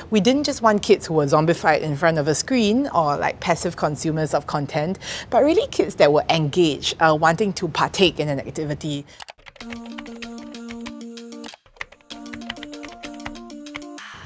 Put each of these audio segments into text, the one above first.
We didn't just want kids who were zombified in front of a screen or like passive consumers of content, but really kids that were engaged, wanting to partake in an activity.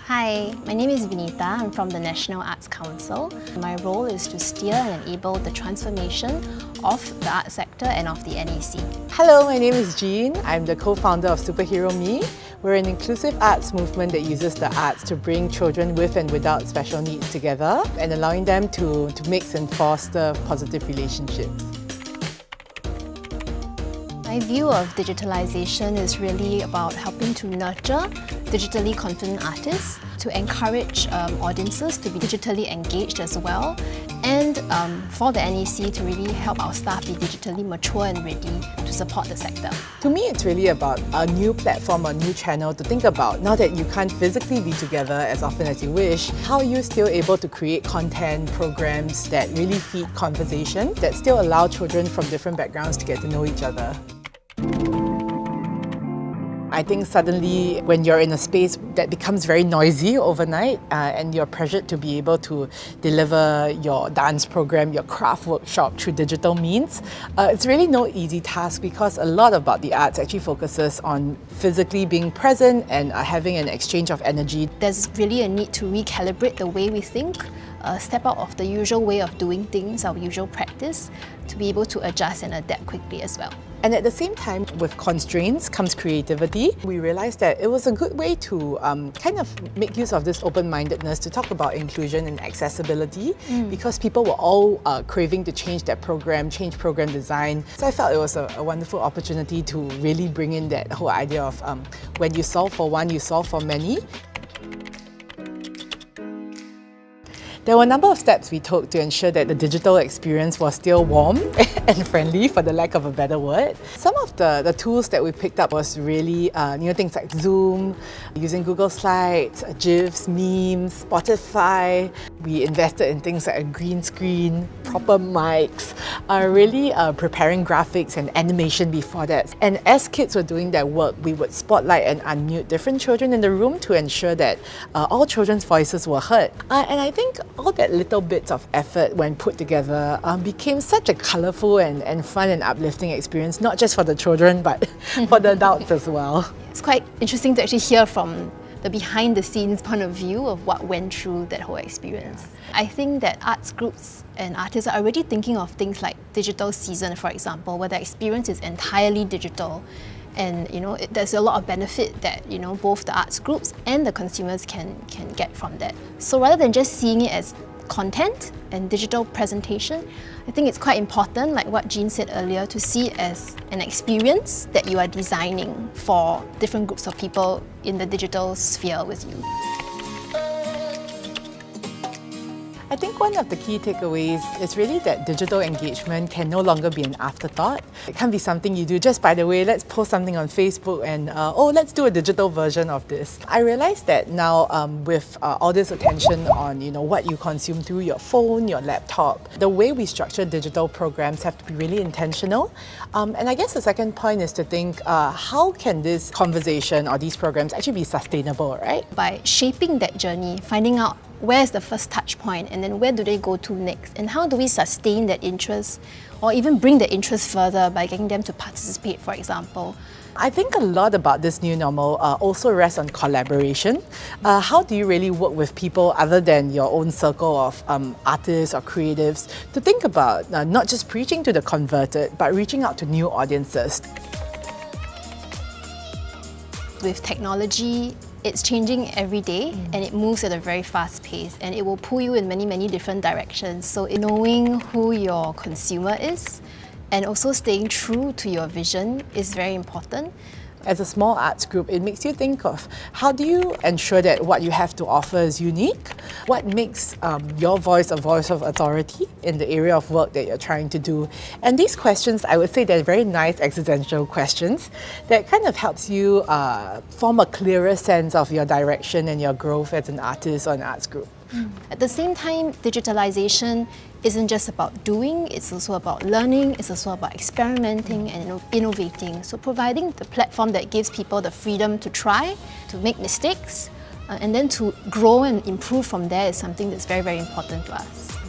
Hi, my name is Vinita. I'm from the National Arts Council. My role is to steer and enable the transformation of the art sector and of the NAC. Hello, my name is Jean. I'm the co-founder of Superhero Me. We're an inclusive arts movement that uses the arts to bring children with and without special needs together and allowing them to mix and foster positive relationships. My view of digitalization is really about helping to nurture digitally confident artists, to encourage audiences to be digitally engaged as well, and for the NAC to really help our staff be digitally mature and ready to support the sector. To me, it's really about a new platform, a new channel to think about. Now that you can't physically be together as often as you wish, how are you still able to create content, programs that really feed conversation, that still allow children from different backgrounds to get to know each other? I think suddenly when you're in a space that becomes very noisy overnight and you're pressured to be able to deliver your dance program, your craft workshop through digital means, it's really no easy task because a lot about the arts actually focuses on physically being present and having an exchange of energy. There's really a need to recalibrate the way we think, step out of the usual way of doing things, our usual practice, to be able to adjust and adapt quickly as well. And at the same time, with constraints comes creativity. We realized that it was a good way to kind of make use of this open-mindedness to talk about inclusion and accessibility because people were all craving to change their program, change program design. So I felt it was a wonderful opportunity to really bring in that whole idea of when you solve for one, you solve for many. There were a number of steps we took to ensure that the digital experience was still warm and friendly, for the lack of a better word. Some of the tools that we picked up was really things like Zoom, using Google Slides, GIFs, memes, Spotify. We invested in things like a green screen, proper mics, really preparing graphics and animation before that. And as kids were doing their work, we would spotlight and unmute different children in the room to ensure that all children's voices were heard. And I think all that little bits of effort when put together became such a colourful and fun and uplifting experience, not just for the children, but for the adults as well. It's quite interesting to actually hear from the behind-the-scenes point of view of what went through that whole experience. I think that arts groups and artists are already thinking of things like Digital Season, for example, where the experience is entirely digital. And there's a lot of benefit that both the arts groups and the consumers can get from that. So rather than just seeing it as content and digital presentation, I think it's quite important, like what Jean said earlier, to see it as an experience that you are designing for different groups of people in the digital sphere with you. I think one of the key takeaways is really that digital engagement can no longer be an afterthought. It can't be something you do just by the way, let's post something on Facebook and let's do a digital version of this. I realized that now with all this attention on what you consume through your phone, your laptop, the way we structure digital programs have to be really intentional. And I guess the second point is to think how can this conversation or these programs actually be sustainable, right? By shaping that journey, finding out where's the first touch point and then where do they go to next, and how do we sustain that interest or even bring the interest further by getting them to participate, for example. I think a lot about this new normal also rests on collaboration. How do you really work with people other than your own circle of artists or creatives to think about not just preaching to the converted, but reaching out to new audiences? With technology, it's changing every day and it moves at a very fast pace and it will pull you in many, many different directions. So knowing who your consumer is and also staying true to your vision is very important. As a small arts group, it makes you think of how do you ensure that what you have to offer is unique? What makes your voice a voice of authority in the area of work that you're trying to do? And these questions, I would say they're very nice existential questions that kind of helps you form a clearer sense of your direction and your growth as an artist or an arts group. At the same time, digitalization isn't just about doing, it's also about learning, it's also about experimenting and innovating. So providing the platform that gives people the freedom to try, to make mistakes, And then to grow and improve from there is something that's very, very important to us.